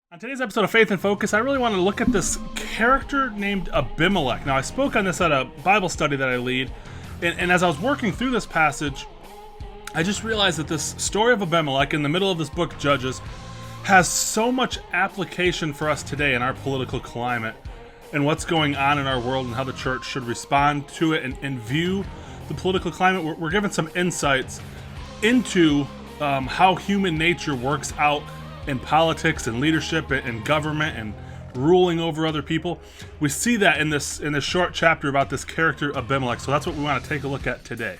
On today's episode of Faith and Focus, I really want to look at this character named Abimelech. Now, I spoke on this at a Bible study that I lead, and as I was working through this passage, I just realized that this story of Abimelech in the middle of this book, Judges, has so much application for us today in our political climate and what's going on in our world and how the church should respond to it and view the political climate. We're given some insights into how human nature works out in politics and leadership and government and ruling over other people. We see that in this short chapter about this character Abimelech. So that's what we want to take a look at today.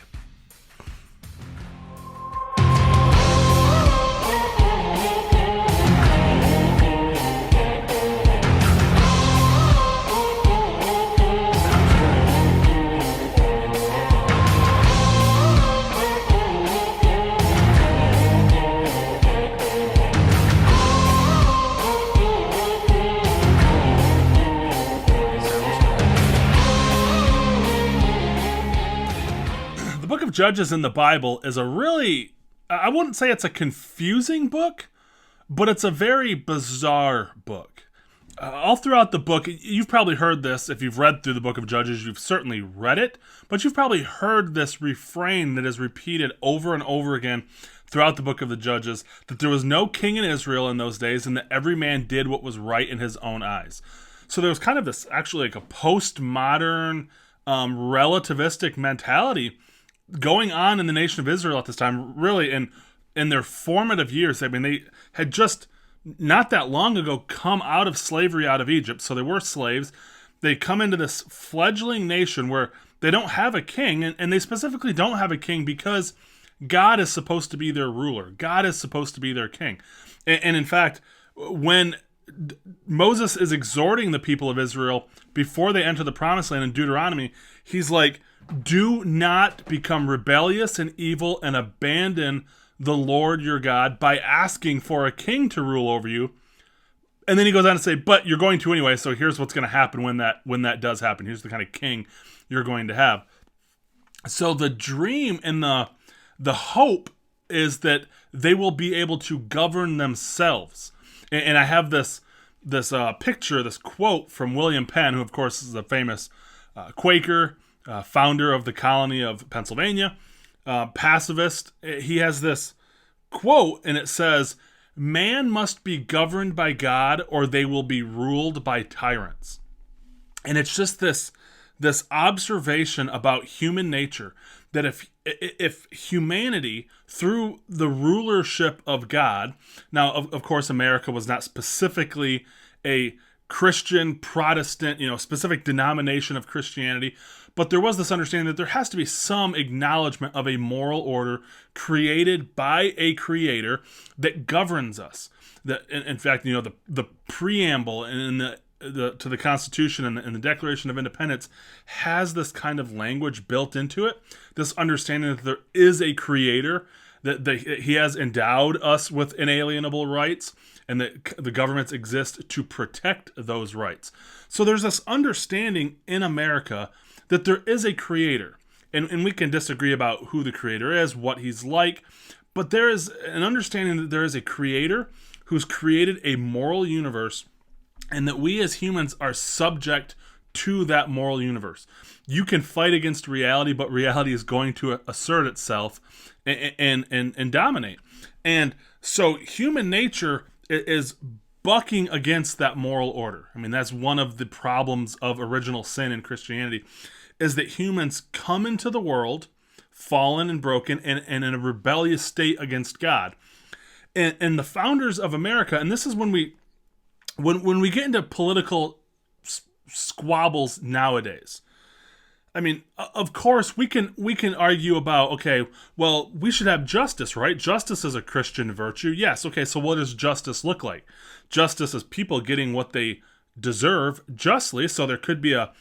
The book of Judges in the Bible is a really, I wouldn't say it's a confusing book, but it's a very bizarre book. All throughout the book, you've probably heard this. If you've read through the book of Judges, you've certainly read it, but you've probably heard this refrain that is repeated over and over again throughout the book of the Judges, that there was no king in Israel in those days and that every man did what was right in his own eyes. So there was kind of this, actually like a postmodern, relativistic mentality going on in the nation of Israel at this time, really in their formative years. I mean, they had just not that long ago come out of slavery out of Egypt, so they were slaves. They come into this fledgling nation where they don't have a king, and they specifically don't have a king because God is supposed to be their ruler. God is supposed to be their king. And in fact, when Moses is exhorting the people of Israel before they enter the promised land in Deuteronomy, he's like, do not become rebellious and evil and abandon the Lord your God by asking for a king to rule over you. And then he goes on to say, but you're going to anyway, so here's what's going to happen when that does happen. Here's the kind of king you're going to have. So the dream and the hope is that they will be able to govern themselves. And I have this picture, this quote from William Penn, who of course is a famous Quaker, founder of the colony of Pennsylvania, pacifist. He has this quote, and it says, "Man must be governed by God, or they will be ruled by tyrants." And it's just this observation about human nature, that if humanity, through the rulership of God, now of course America was not specifically a Christian, Protestant, specific denomination of Christianity, but there was this understanding that there has to be some acknowledgement of a moral order created by a creator that governs us. That, in fact, the preamble and to the Constitution and the Declaration of Independence has this kind of language built into it. This understanding that there is a creator, that he has endowed us with inalienable rights, and that the governments exist to protect those rights. So there's this understanding in America that there is a creator, and we can disagree about who the creator is, what he's like, but there is an understanding that there is a creator who's created a moral universe, and that we as humans are subject to that moral universe. You can fight against reality, but reality is going to assert itself and dominate. And so human nature is bucking against that moral order. I mean, that's one of the problems of original sin in Christianity, is that humans come into the world fallen and broken and in a rebellious state against God. And the founders of America, and this is when we get into political squabbles nowadays. I mean, of course, we can argue about, okay, well, we should have justice, right? Justice is a Christian virtue. Yes, okay, so what does justice look like? Justice is people getting what they deserve justly, so there could be a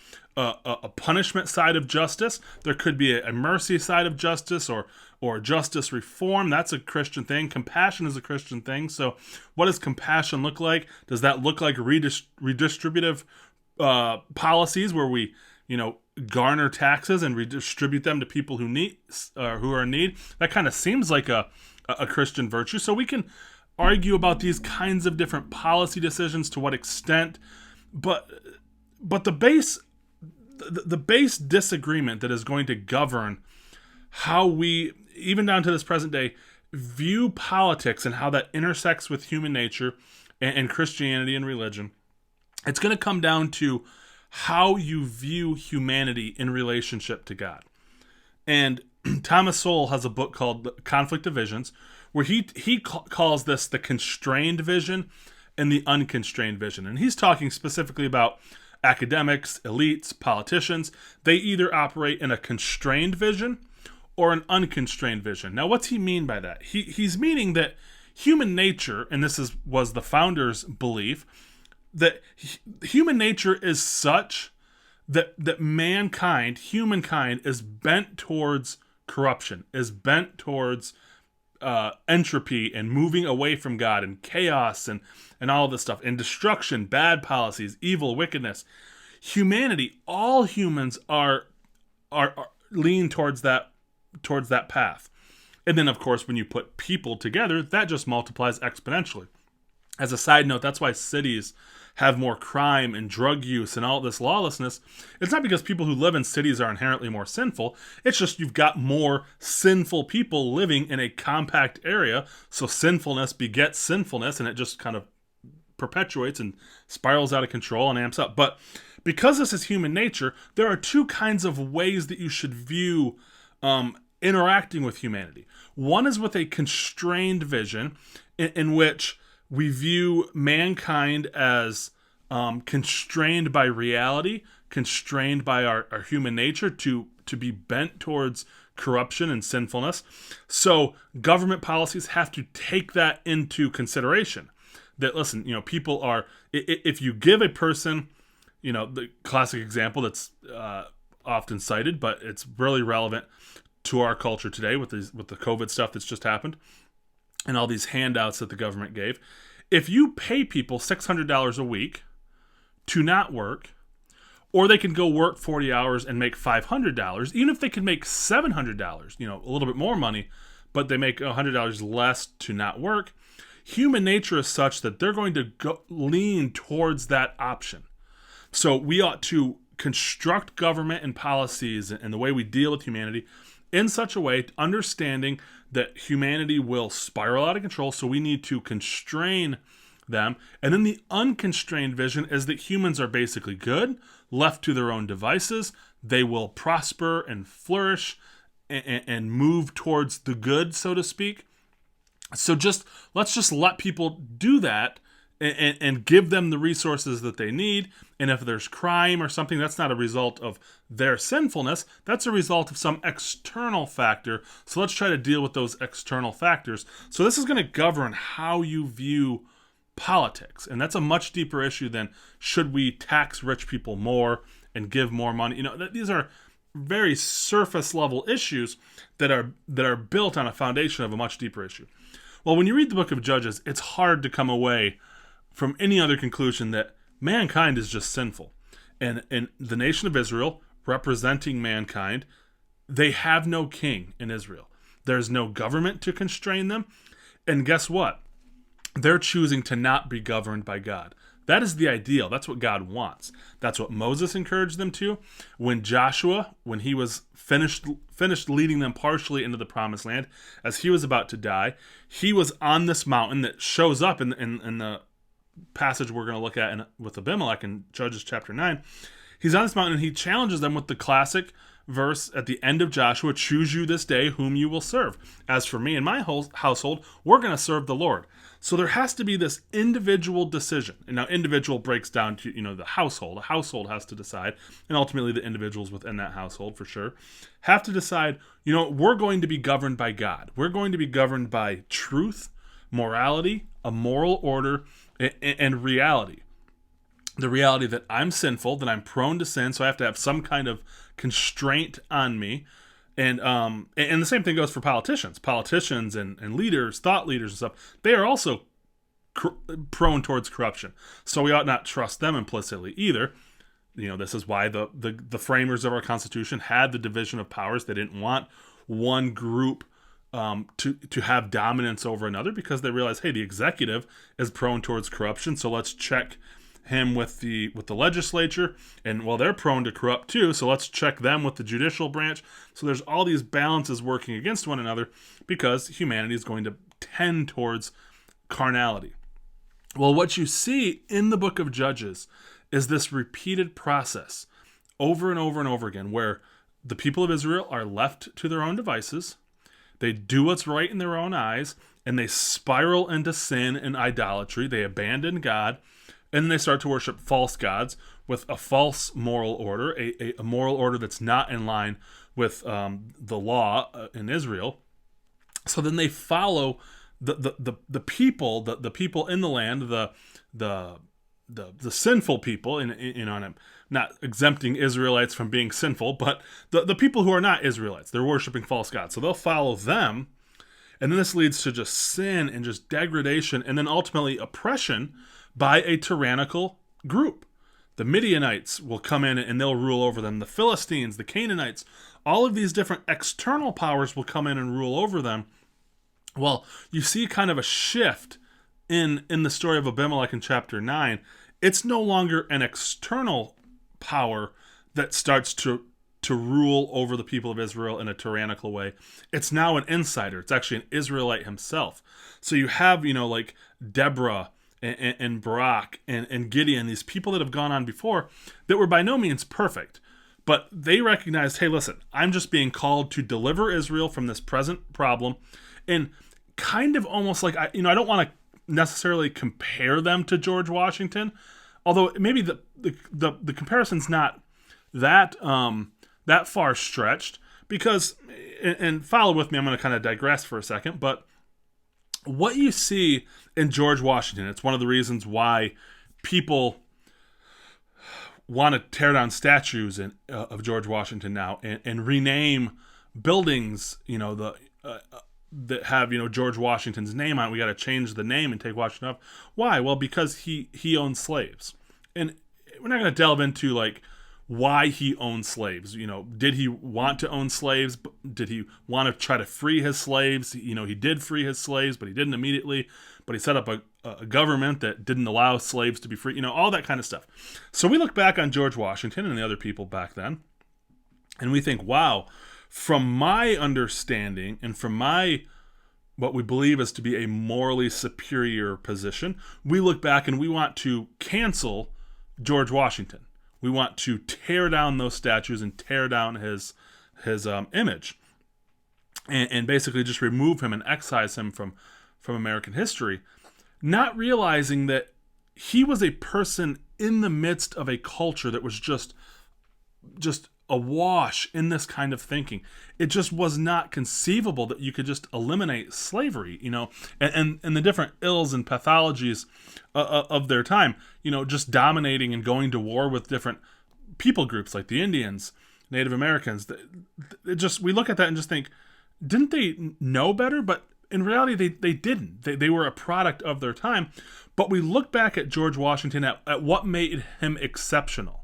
punishment side of justice. There could be a mercy side of justice, or justice reform. That's a Christian thing. Compassion is a Christian thing. So what does compassion look like? Does that look like redistributive policies where we, garner taxes and redistribute them to people who are in need? That kind of seems like a Christian virtue. So we can argue about these kinds of different policy decisions, to what extent, but the base disagreement that is going to govern how we, even down to this present day, view politics and how that intersects with human nature and Christianity and religion, it's going to come down to how you view humanity in relationship to God. And Thomas Sowell has a book called Conflict of Visions, where he calls this the constrained vision and the unconstrained vision. And he's talking specifically about academics, elites, politicians. They either operate in a constrained vision or an unconstrained vision. Now, what's he mean by that? He's meaning that human nature, and this was the founder's belief, that human nature is such that humankind is bent towards corruption, is bent towards entropy and moving away from God and chaos and all this stuff, and destruction, bad policies, evil, wickedness. Humanity, all humans are lean towards that path. And then, of course, when you put people together, that just multiplies exponentially. As a side note, that's why cities have more crime and drug use and all this lawlessness. It's not because people who live in cities are inherently more sinful. It's just you've got more sinful people living in a compact area. So sinfulness begets sinfulness, and it just kind of perpetuates and spirals out of control and amps up. But because this is human nature, there are two kinds of ways that you should view interacting with humanity. One is with a constrained vision in which we view mankind as constrained by reality, constrained by our human nature to be bent towards corruption and sinfulness. So government policies have to take that into consideration. That, listen, people are, if you give a person, the classic example that's often cited, but it's really relevant to our culture today with the COVID stuff that's just happened, and all these handouts that the government gave. If you pay people $600 a week to not work, or they can go work 40 hours and make $500, even if they can make $700, a little bit more money, but they make $100 less to not work, human nature is such that they're going to lean towards that option. So we ought to construct government and policies and the way we deal with humanity in such a way, understanding that humanity will spiral out of control, so we need to constrain them. And then the unconstrained vision is that humans are basically good, left to their own devices. They will prosper and flourish and move towards the good, so to speak. So let's just let people do that and give them the resources that they need. And if there's crime or something, that's not a result of their sinfulness. That's a result of some external factor. So let's try to deal with those external factors. So this is going to govern how you view politics. And that's a much deeper issue than should we tax rich people more and give more money. These are very surface level issues that are built on a foundation of a much deeper issue. Well, when you read the book of Judges, it's hard to come away from any other conclusion that mankind is just sinful. And the nation of Israel, representing mankind, they have no king in Israel. There's no government to constrain them. And guess what? They're choosing to not be governed by God. That is the ideal. That's what God wants. That's what Moses encouraged them to. When Joshua, when he was finished leading them partially into the promised land, as he was about to die, he was on this mountain that shows up in the passage we're going to look at with Abimelech in Judges chapter 9. He's on this mountain and he challenges them with the classic verse at the end of Joshua, "Choose you this day whom you will serve. As for me and my household, we're going to serve the Lord." So there has to be this individual decision. And now individual breaks down to, the household. A household has to decide, and ultimately the individuals within that household for sure have to decide, we're going to be governed by God. We're going to be governed by truth, morality, a moral order, and reality. The reality that I'm sinful, that I'm prone to sin, so I have to have some kind of constraint on me. And the same thing goes for politicians. Politicians and leaders, thought leaders and stuff, they are also prone towards corruption. So we ought not trust them implicitly either. This is why the framers of our Constitution had the division of powers. They didn't want one group to have dominance over another, because they realize, hey, the executive is prone towards corruption, so let's check him with the legislature, and well, they're prone to corrupt too, so let's check them with the judicial branch. So there's all these balances working against one another, because humanity is going to tend towards carnality. Well, what you see in the book of Judges is this repeated process over and over and over again, where the people of Israel are left to their own devices. They do what's right in their own eyes, and they spiral into sin and idolatry. They abandon God, and then they start to worship false gods with a false moral order, a moral order that's not in line with the law in Israel. So then they follow the people, the people in the land, the sinful people, and I'm not exempting Israelites from being sinful, but the people who are not Israelites, they're worshiping false gods. So they'll follow them, and then this leads to just sin and just degradation, and then ultimately oppression by a tyrannical group. The Midianites will come in and they'll rule over them. The Philistines, the Canaanites, all of these different external powers will come in and rule over them. Well, you see kind of a shift in the story of Abimelech in chapter 9. It's no longer an external power that starts to rule over the people of Israel in a tyrannical way. It's now an insider. It's actually an Israelite himself. So you have, like Deborah and Barak and Gideon, these people that have gone on before that were by no means perfect. But they recognized, hey, listen, I'm just being called to deliver Israel from this present problem. And kind of almost like, I don't want to necessarily compare them to George Washington, although maybe the comparison's not that far stretched, because, and follow with me, I'm going to kind of digress for a second, but what you see in George Washington, it's one of the reasons why people want to tear down statues of George Washington now and rename buildings, that have, George Washington's name on it. We got to change the name and take Washington off. Why? Well, because he owned slaves. And we're not going to delve into why he owned slaves. Did he want to own slaves? Did he want to try to free his slaves? He did free his slaves, but he didn't immediately. But he set up a government that didn't allow slaves to be free. All that kind of stuff. So we look back on George Washington and the other people back then, and we think, wow, from my understanding and from what we believe is to be a morally superior position, we look back and we want to cancel George Washington. We want to tear down those statues and tear down his image, and basically just remove him and excise him from American history, not realizing that he was a person in the midst of a culture that was just awash in this kind of thinking. It just was not conceivable that you could just eliminate slavery, and the different ills and pathologies of their time, just dominating and going to war with different people groups like the Indians, Native Americans. We look at that and just think, didn't they know better? But in reality, they didn't. They were a product of their time. But we look back at George Washington at what made him exceptional.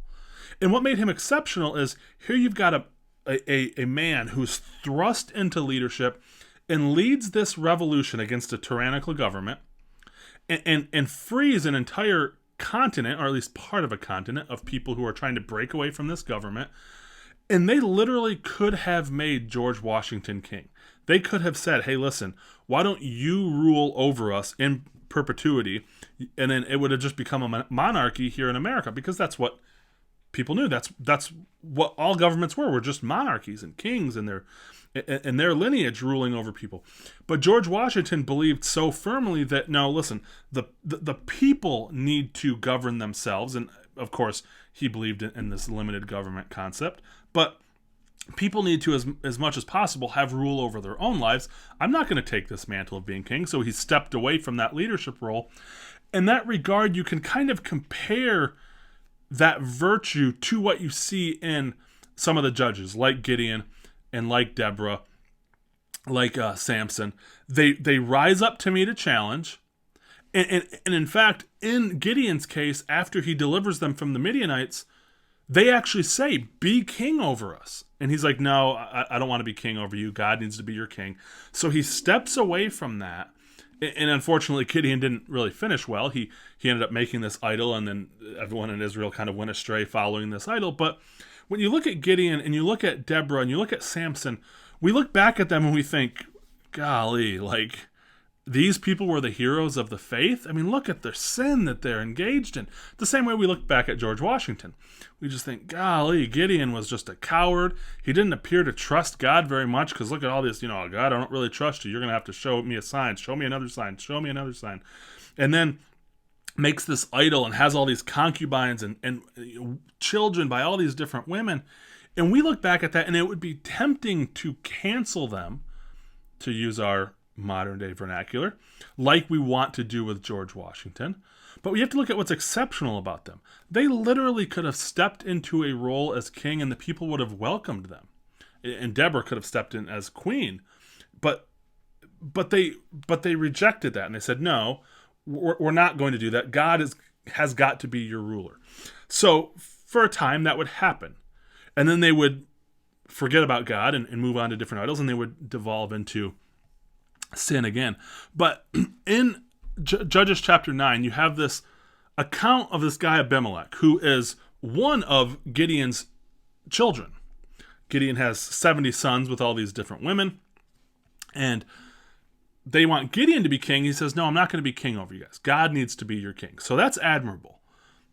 And what made him exceptional is, here you've got a man who's thrust into leadership and leads this revolution against a tyrannical government and frees an entire continent, or at least part of a continent, of people who are trying to break away from this government. And they literally could have made George Washington king. They could have said, hey, listen, why don't you rule over us in perpetuity? And then it would have just become a monarchy here in America, because that's what people knew. That's what all governments were just monarchies and kings and their lineage ruling over people. But George Washington believed so firmly that, no, listen, the people need to govern themselves. And of course, he believed in this limited government concept. But people need to, as much as possible, have rule over their own lives. I'm not going to take this mantle of being king. So he stepped away from that leadership role. In that regard, you can kind of compare that virtue to what you see in some of the judges, like Gideon and like Deborah, like Samson. They rise up to meet a challenge. And in fact, in Gideon's case, after he delivers them from the Midianites, they actually say, be king over us. And he's like, no, I don't want to be king over you. God needs to be your king. So he steps away from that. And unfortunately, Gideon didn't really finish well. He ended up making this idol, and then everyone in Israel kind of went astray following this idol. But when you look at Gideon and you look at Deborah and you look at Samson, we look back at them and we think, golly, like, these people were the heroes of the faith? I mean, look at their sin that they're engaged in. The same way we look back at George Washington. We just think, golly, Gideon was just a coward. He didn't appear to trust God very much, because look at all this, God, I don't really trust you. You're going to have to show me a sign. Show me another sign. Show me another sign. And then makes this idol and has all these concubines and children by all these different women. And we look back at that, and it would be tempting to cancel them, to use our modern day vernacular, like we want to do with George Washington. But we have to look at what's exceptional about them. They literally could have stepped into a role as king and the people would have welcomed them. And Deborah could have stepped in as queen. But they rejected that, and they said, no, we're not going to do that. God has got to be your ruler. So for a time that would happen. And then they would forget about God and move on to different idols, and they would devolve into sin again. But in Judges chapter 9, you have this account of this guy Abimelech, who is one of Gideon's children. Gideon has 70 sons with all these different women, and they want Gideon to be king. He says, no, I'm not going to be king over you guys. God needs to be your king. So that's admirable.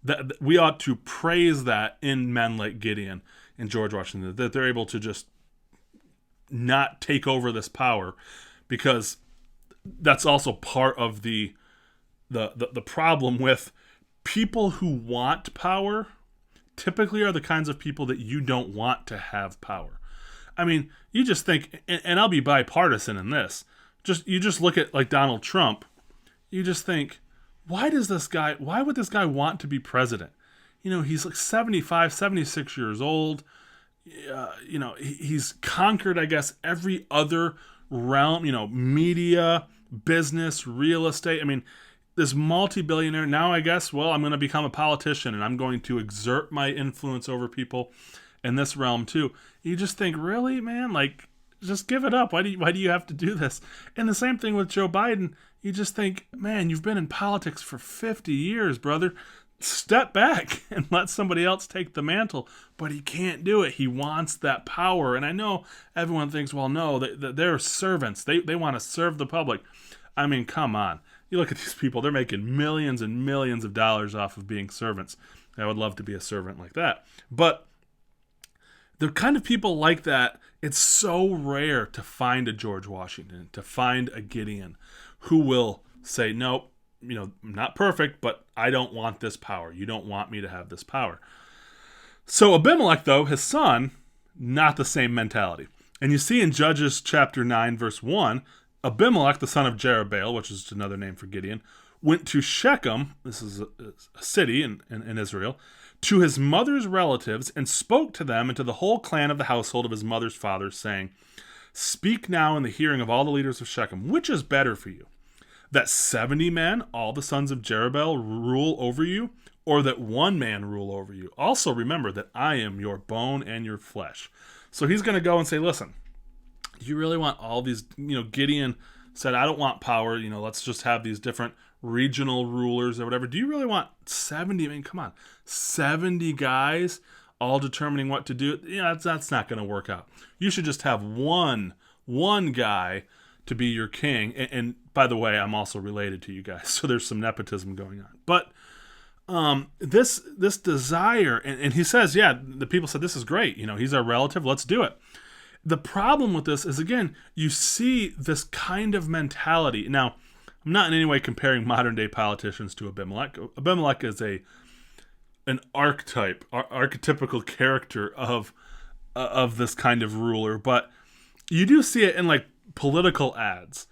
That we ought to praise that in men like Gideon and George Washington, that they're able to just not take over this power, because that's also part of the problem with people who want power. Typically are the kinds of people that you don't want to have power. I mean, you just think, and I'll be bipartisan in this, you just look at like Donald Trump, you just think, why would this guy want to be president? He's like 75, 76 years old. He's conquered, I guess, every other realm, media, business, real estate. I mean, this multi-billionaire, now I guess, well, I'm going to become a politician and I'm going to exert my influence over people in this realm too. You just think, really, man? Like, just give it up. Why do you have to do this? And the same thing with Joe Biden. You just think, man, you've been in politics for 50 years, brother. Step back and let somebody else take the mantle. But he can't do it. He wants that power. And I know everyone thinks, well, no, they're servants. They want to serve the public. I mean, come on. You look at these people, they're making millions and millions of dollars off of being servants. I would love to be a servant like that. But the kind of people like that, it's so rare to find a George Washington, to find a Gideon who will say, nope, not perfect, but I don't want this power. You don't want me to have this power. So Abimelech, though, his son, not the same mentality. And you see in Judges chapter 9, verse 1, Abimelech, the son of Jerubbaal, which is another name for Gideon, went to Shechem, this is a city in Israel, to his mother's relatives, and spoke to them and to the whole clan of the household of his mother's father, saying, speak now in the hearing of all the leaders of Shechem, which is better for you, that 70 men, all the sons of Jerubbaal, rule over you, or that one man rule over you? Also remember that I am your bone and your flesh. So he's going to go and say, listen, do you really want all these, Gideon said, I don't want power, let's just have these different regional rulers or whatever. Do you really want 70? I mean, come on, 70 guys all determining what to do? That's not going to work out. You should just have one guy to be your king. And by the way, I'm also related to you guys, so there's some nepotism going on. But this desire, and he says, yeah, the people said, this is great. He's our relative. Let's do it. The problem with this is, again, you see this kind of mentality. Now, I'm not in any way comparing modern day politicians to Abimelech. Abimelech is an archetypical character of this kind of ruler, but you do see it in like political ads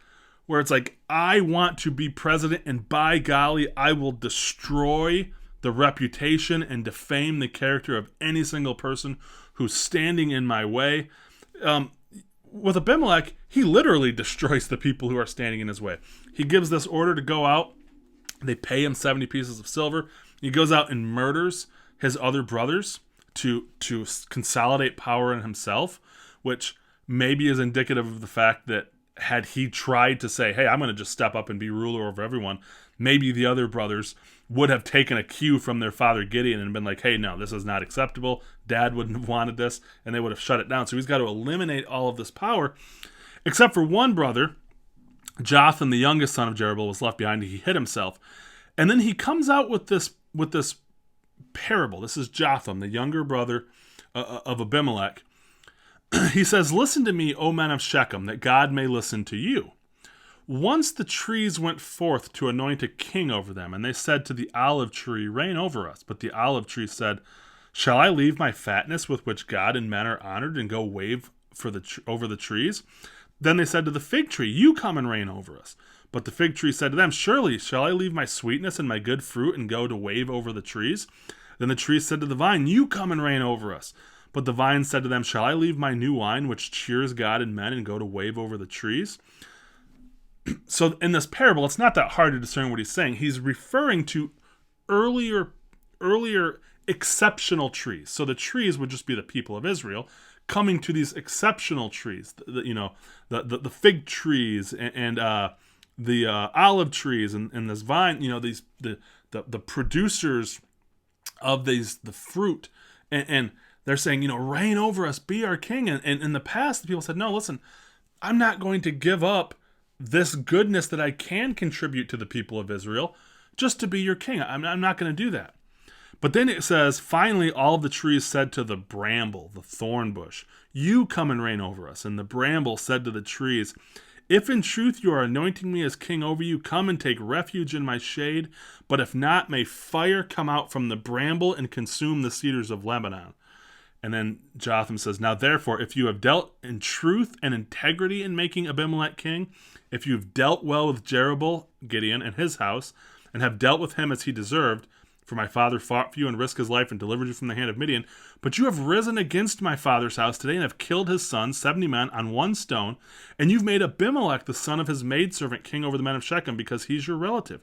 where it's like, I want to be president, and by golly, I will destroy the reputation and defame the character of any single person who's standing in my way. With Abimelech, he literally destroys the people who are standing in his way. He gives this order to go out. They pay him 70 pieces of silver. He goes out and murders his other brothers to consolidate power in himself, which maybe is indicative of the fact that had he tried to say, hey, I'm going to just step up and be ruler over everyone, maybe the other brothers would have taken a cue from their father Gideon and been like, hey, no, this is not acceptable. Dad wouldn't have wanted this, and they would have shut it down. So he's got to eliminate all of this power, except for one brother, Jotham, the youngest son of Jerubbaal, was left behind. He hid himself. And then he comes out with this parable. This is Jotham, the younger brother of Abimelech. He says, listen to me, O men of Shechem, that God may listen to you. Once the trees went forth to anoint a king over them, and they said to the olive tree, reign over us. But the olive tree said, shall I leave my fatness with which God and men are honored and go wave over the trees? Then they said to the fig tree, you come and reign over us. But the fig tree said to them, surely shall I leave my sweetness and my good fruit and go to wave over the trees? Then the tree said to the vine, you come and reign over us. But the vine said to them, shall I leave my new wine, which cheers God and men, and go to wave over the trees? So in this parable, it's not that hard to discern what he's saying. He's referring to earlier exceptional trees. So the trees would just be the people of Israel coming to these exceptional trees. The fig trees and the olive trees and this vine. The producers of the fruit and they're saying, reign over us, be our king. And in the past, the people said, no, listen, I'm not going to give up this goodness that I can contribute to the people of Israel just to be your king. I'm not going to do that. But then it says, finally, all of the trees said to the bramble, the thorn bush, you come and reign over us. And the bramble said to the trees, if in truth you are anointing me as king over you, come and take refuge in my shade. But if not, may fire come out from the bramble and consume the cedars of Lebanon. And then Jotham says, now therefore, if you have dealt in truth and integrity in making Abimelech king, if you have dealt well with Jerubbaal, Gideon, and his house, and have dealt with him as he deserved, for my father fought for you and risked his life and delivered you from the hand of Midian, but you have risen against my father's house today and have killed his sons, 70 men, on one stone, and you've made Abimelech, the son of his maidservant, king over the men of Shechem, because he's your relative.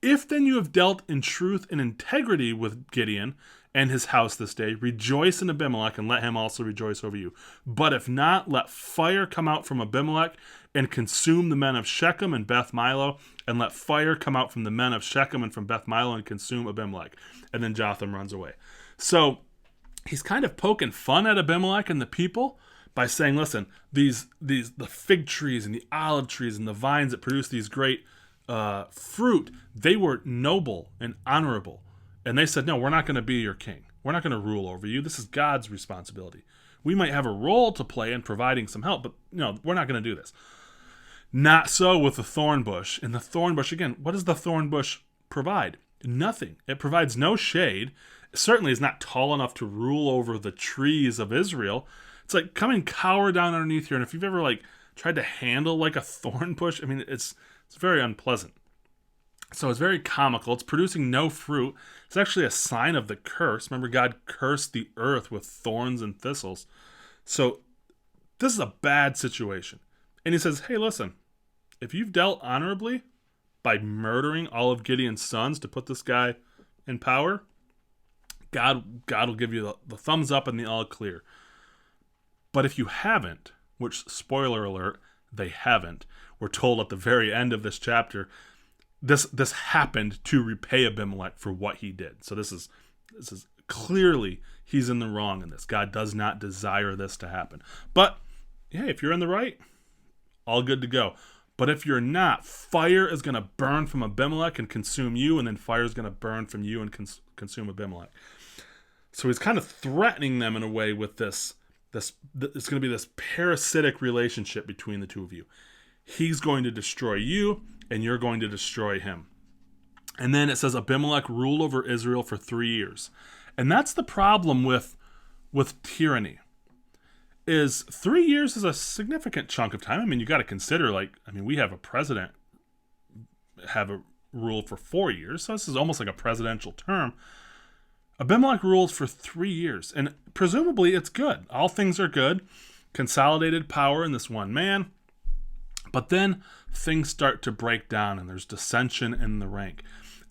If then you have dealt in truth and integrity with Gideon and his house this day, rejoice in Abimelech and let him also rejoice over you. But if not, let fire come out from Abimelech and consume the men of Shechem and Beth Milo, and let fire come out from the men of Shechem and from Beth Milo and consume Abimelech. And then Jotham runs away. So he's kind of poking fun at Abimelech and the people by saying, listen, the fig trees and the olive trees and the vines that produce these great fruit, they were noble and honorable. And they said, no, we're not going to be your king. We're not going to rule over you. This is God's responsibility. We might have a role to play in providing some help, but no, we're not going to do this. Not so with the thorn bush. And the thorn bush, again, what does the thorn bush provide? Nothing. It provides no shade. It certainly is not tall enough to rule over the trees of Israel. It's like, come and cower down underneath here. And if you've ever tried to handle a thorn bush, I mean, it's very unpleasant. So it's very comical. It's producing no fruit. It's actually a sign of the curse. Remember, God cursed the earth with thorns and thistles. So this is a bad situation. And he says, hey, listen, if you've dealt honorably by murdering all of Gideon's sons to put this guy in power, God will give you the thumbs up and the all clear. But if you haven't, which, spoiler alert, they haven't, we're told at the very end of this chapter, this happened to repay Abimelech for what he did. So this is clearly he's in the wrong in this. God does not desire this to happen. But yeah, if you're in the right, all good to go. But if you're not, fire is going to burn from Abimelech and consume you, and then fire is going to burn from you and consume Abimelech. So he's kind of threatening them in a way with this. It's going to be this parasitic relationship between the two of you. He's going to destroy you, and you're going to destroy him. And then it says Abimelech ruled over Israel for 3 years. And that's the problem with tyranny. Is 3 years is a significant chunk of time. I mean, you got to consider, we have a president have a rule for 4 years, so this is almost like a presidential term. Abimelech rules for 3 years, and presumably it's good. All things are good. Consolidated power in this one man. But then things start to break down, and there's dissension in the rank.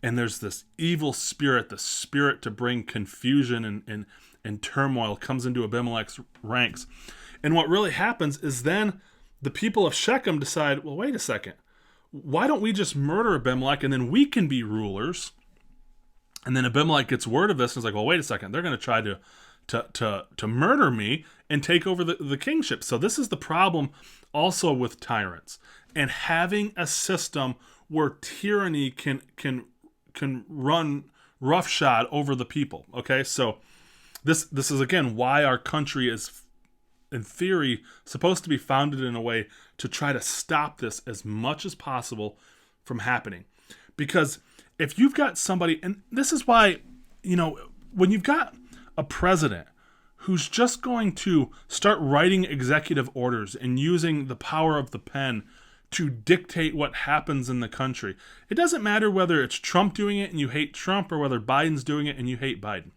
And there's this evil spirit, the spirit to bring confusion and turmoil comes into Abimelech's ranks. And what really happens is then the people of Shechem decide, well, wait a second. Why don't we just murder Abimelech and then we can be rulers? And then Abimelech gets word of this and is like, well, wait a second. They're going to try to murder me and take over the kingship. So this is the problem also with tyrants, and having a system where tyranny can run roughshod over the people. Okay, so this is again why our country is, in theory, supposed to be founded in a way to try to stop this as much as possible from happening. Because if you've got somebody, and this is why, when you've got a president who's just going to start writing executive orders and using the power of the pen to dictate what happens in the country, it doesn't matter whether it's Trump doing it and you hate Trump or whether Biden's doing it and you hate Biden.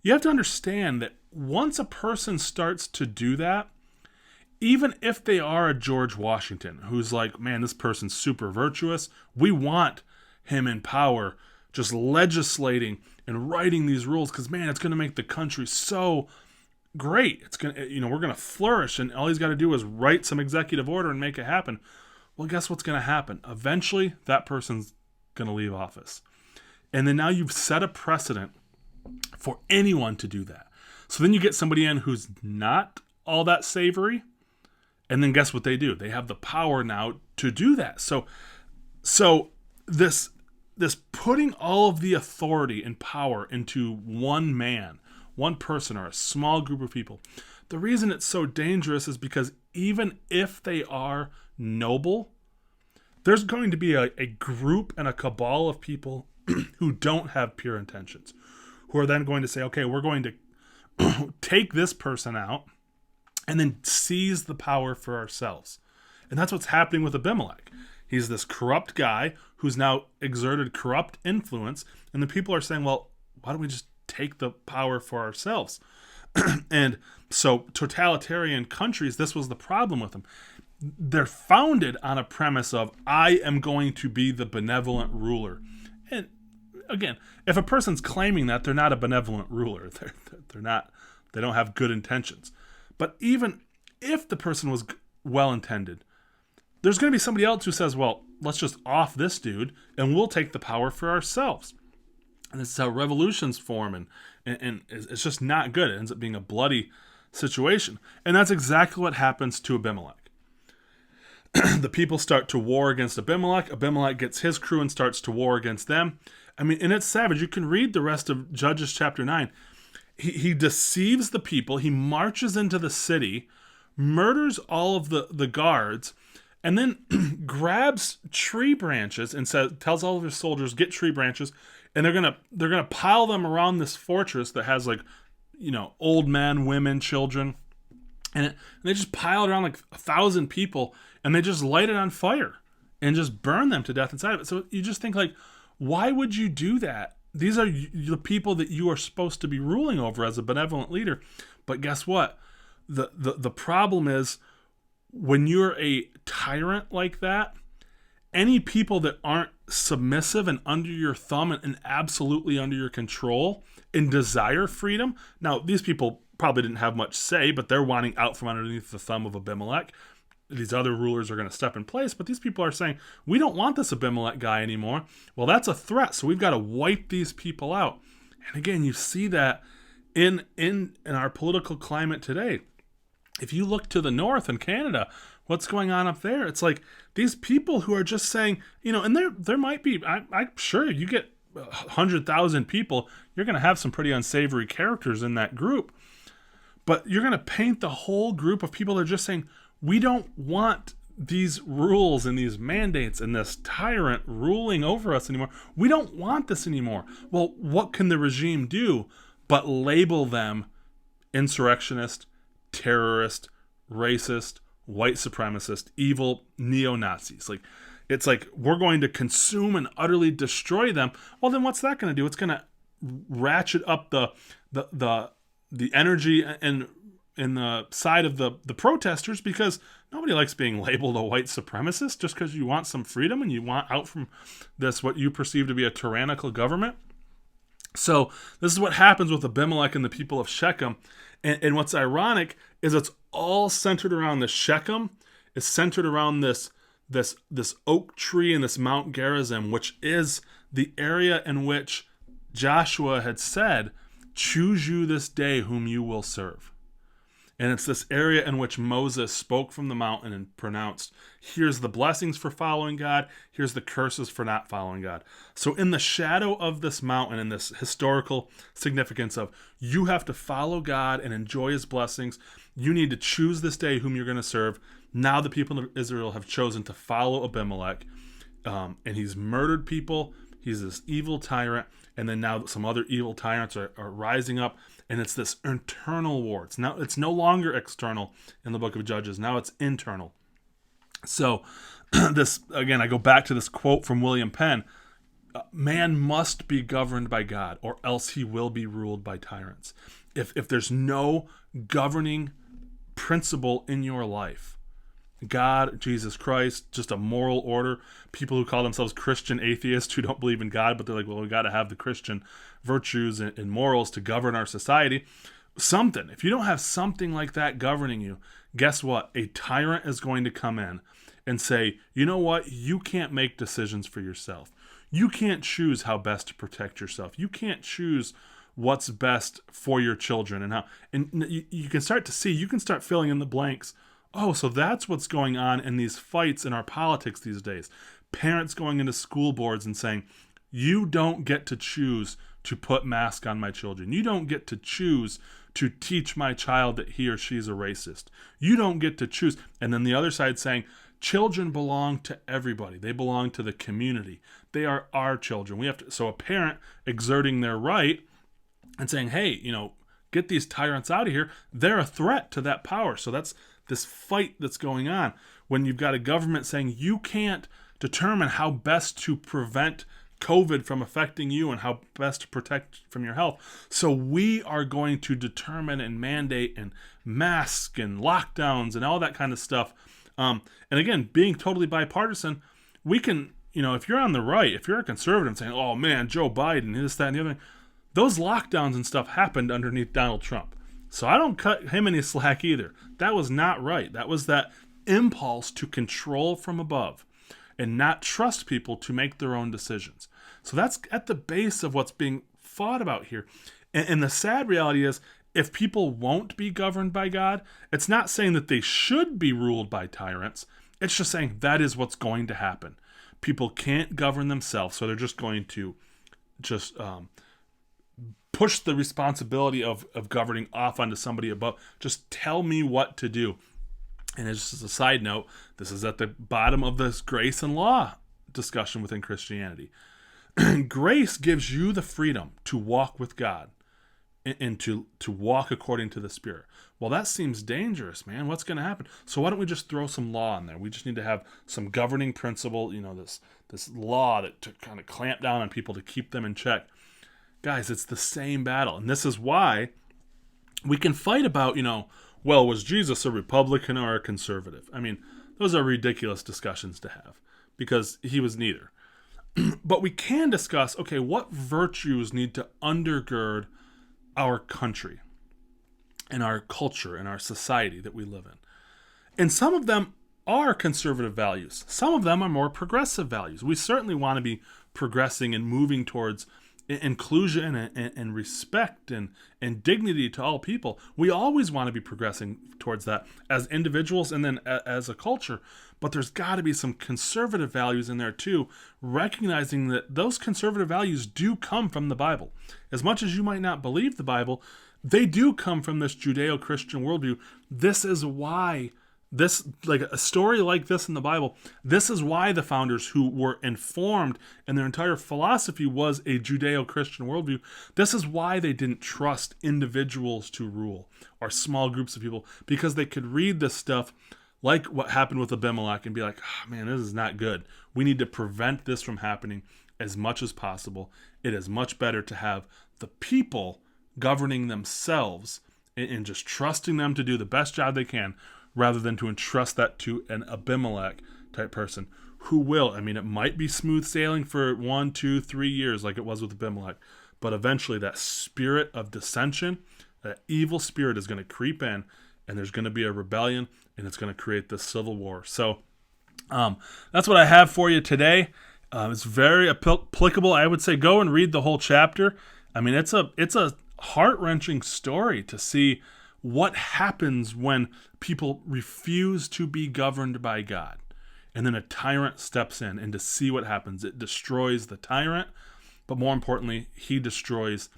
You have to understand that once a person starts to do that, even if they are a George Washington, who's like, man, this person's super virtuous, we want him in power, just legislating and writing these rules, because man, it's going to make the country so great. It's going to, we're going to flourish, and all he's got to do is write some executive order and make it happen. Well, guess what's going to happen? Eventually, that person's going to leave office. And then now you've set a precedent for anyone to do that. So then you get somebody in who's not all that savory, and then guess what they do? They have the power now to do that. So this putting all of the authority and power into one man, one person, or a small group of people, the reason it's so dangerous is because even if they are noble, there's going to be a group and a cabal of people who don't have pure intentions, who are then going to say, okay, we're going to take this person out and then seize the power for ourselves. And that's what's happening with Abimelech. He's this corrupt guy who's now exerted corrupt influence, and the people are saying, well, why don't we just take the power for ourselves? And so totalitarian countries, this was the problem with them. They're founded on a premise of, I am going to be the benevolent ruler. And again, if a person's claiming that, they're not a benevolent ruler. They're not. They don't have good intentions. But even if the person was well-intended, there's going to be somebody else who says, well, let's just off this dude and we'll take the power for ourselves. And this is how revolutions form, and it's just not good. It ends up being a bloody situation. And that's exactly what happens to Abimelech. The people start to war against Abimelech. Abimelech gets his crew and starts to war against them. I mean, and it's savage. You can read the rest of Judges chapter 9. He deceives the people. He marches into the city, murders all of the guards, and then grabs tree branches and tells all of his soldiers, get tree branches, and they're gonna pile them around this fortress that has old men, women, children, and they just pile it around like 1,000 people, and they just light it on fire and just burn them to death inside of it. So you just think, like, why would you do that? These are the people that you are supposed to be ruling over as a benevolent leader. But guess what? The problem is, when you're a tyrant like that, any people that aren't submissive and under your thumb and absolutely under your control and desire freedom. Now, these people probably didn't have much say, but they're wanting out from underneath the thumb of Abimelech. These other rulers are going to step in place, but these people are saying, we don't want this Abimelech guy anymore. Well, that's a threat, so we've got to wipe these people out. And again, you see that in our political climate today. If you look to the north in Canada, what's going on up there? It's like these people who are just saying, and there might be, I'm sure you get 100,000 people, you're going to have some pretty unsavory characters in that group. But you're going to paint the whole group of people that are just saying, we don't want these rules and these mandates and this tyrant ruling over us anymore. We don't want this anymore. Well, what can the regime do but label them insurrectionist, terrorist, racist, white supremacist, evil neo-Nazis? It's like we're going to consume and utterly destroy them. Well, then what's that going to do? It's going to ratchet up the energy and in the side of the protesters, because nobody likes being labeled a white supremacist just because you want some freedom and you want out from this what you perceive to be a tyrannical government. So this is what happens with Abimelech and the people of Shechem. And what's ironic is it's all centered around the Shechem. It's centered around this oak tree and this Mount Gerizim, which is the area in which Joshua had said, choose you this day whom you will serve. And it's this area in which Moses spoke from the mountain and pronounced, here's the blessings for following God, here's the curses for not following God. So in the shadow of this mountain and this historical significance of you have to follow God and enjoy his blessings, you need to choose this day whom you're going to serve. Now the people of Israel have chosen to follow Abimelech, and he's murdered people. He's this evil tyrant, and then now some other evil tyrants are rising up, and it's this internal war. It's no longer external in the book of Judges. Now it's internal. So this, again, I go back to this quote from William Penn, man must be governed by God, or else he will be ruled by tyrants. If there's no governing principle in your life, God, Jesus Christ, just a moral order. People who call themselves Christian atheists who don't believe in God, but they're like, well, we got to have the Christian virtues and morals to govern our society. Something. If you don't have something like that governing you, guess what? A tyrant is going to come in and say, you know what? You can't make decisions for yourself. You can't choose how best to protect yourself. You can't choose what's best for your children and how. And you can start to see, you can start filling in the blanks. Oh, so that's what's going on in these fights in our politics these days. Parents going into school boards and saying, you don't get to choose to put masks on my children. You don't get to choose to teach my child that he or she is a racist. You don't get to choose. And then the other side saying, children belong to everybody. They belong to the community. They are our children. We have to. So a parent exerting their right and saying, hey, get these tyrants out of here. They're a threat to that power. So that's this fight that's going on when you've got a government saying you can't determine how best to prevent COVID from affecting you and how best to protect from your health. So we are going to determine and mandate and mask and lockdowns and all that kind of stuff. And again, being totally bipartisan, we can, if you're on the right, if you're a conservative saying, oh man, Joe Biden, this, that, and the other thing, those lockdowns and stuff happened underneath Donald Trump. So I don't cut him any slack either. That was not right. That was that impulse to control from above and not trust people to make their own decisions. So that's at the base of what's being fought about here. And the sad reality is, if people won't be governed by God, it's not saying that they should be ruled by tyrants. It's just saying that is what's going to happen. People can't govern themselves, so they're just going to push the responsibility of governing off onto somebody above. Just tell me what to do. And just as a side note, this is at the bottom of this grace and law discussion within Christianity. Grace gives you the freedom to walk with God and to walk according to the Spirit. Well, that seems dangerous, man. What's going to happen? So why don't we just throw some law in there? We just need to have some governing principle, this law that to kind of clamp down on people to keep them in check. Guys, it's the same battle. And this is why we can fight about, well, was Jesus a Republican or a conservative? I mean, those are ridiculous discussions to have because he was neither. But we can discuss, okay, what virtues need to undergird our country and our culture and our society that we live in. And some of them are conservative values. Some of them are more progressive values. We certainly want to be progressing and moving towards inclusion and respect and dignity to all people. We always want to be progressing towards that as individuals and then as a culture. But there's got to be some conservative values in there too, recognizing that those conservative values do come from the Bible. As much as you might not believe the Bible, they do come from this Judeo-Christian worldview. This is why like a story like this in the Bible, this is why the founders who were informed and their entire philosophy was a Judeo-Christian worldview. This is why they didn't trust individuals to rule or small groups of people, because they could read this stuff like what happened with Abimelech and be like, oh, man, this is not good. We need to prevent this from happening as much as possible. It is much better to have the people governing themselves and just trusting them to do the best job they can, rather than to entrust that to an Abimelech type person who will. I mean, it might be smooth sailing for 1, 2, 3 years like it was with Abimelech, but eventually that spirit of dissension, that evil spirit is going to creep in, and there's going to be a rebellion, and it's going to create this civil war. So that's what I have for you today. It's very applicable. I would say go and read the whole chapter. I mean, it's a heart-wrenching story to see what happens when people refuse to be governed by God. And then a tyrant steps in, and to see what happens. It destroys the tyrant, but more importantly, he destroys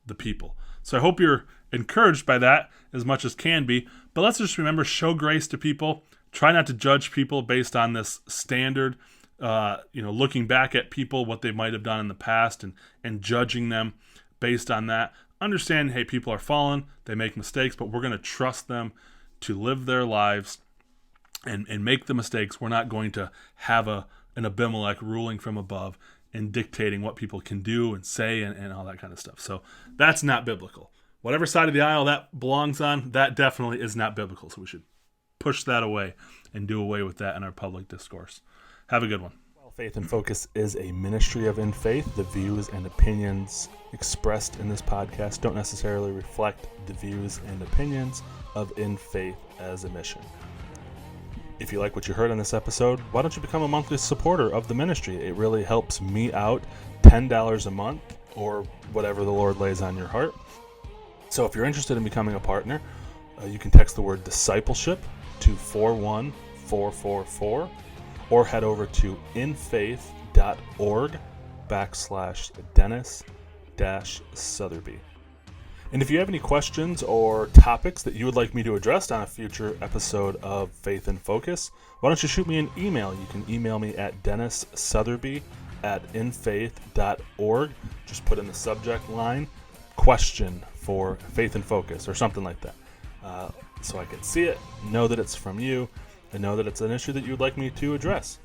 the people. So I hope you're encouraged by that as much as can be. But let's just remember, show grace to people. Try not to judge people based on this standard, looking back at people, what they might have done in the past, and judging them based on that. Understand, hey, people are fallen, they make mistakes, but we're going to trust them to live their lives and make the mistakes. We're not going to have an Abimelech ruling from above and dictating what people can do and say and all that kind of stuff. So that's not biblical. Whatever side of the aisle that belongs on, that definitely is not biblical. So we should push that away and do away with that in our public discourse. Have a good one. Faith in Focus is a ministry of In Faith. The views and opinions expressed in this podcast don't necessarily reflect the views and opinions of In Faith as a mission. If you like what you heard on this episode, why don't you become a monthly supporter of the ministry? It really helps me out. $10 a month or whatever the Lord lays on your heart. So if you're interested in becoming a partner, you can text the word discipleship to 41444 or head over to infaith.org/Dennis-Southerby. And if you have any questions or topics that you would like me to address on a future episode of Faith in Focus, why don't you shoot me an email? You can email me at dennissoutherby@infaith.org. Just put in the subject line, question for Faith in Focus or something like that. So I can see it, know that it's from you, and know that it's an issue that you would like me to address.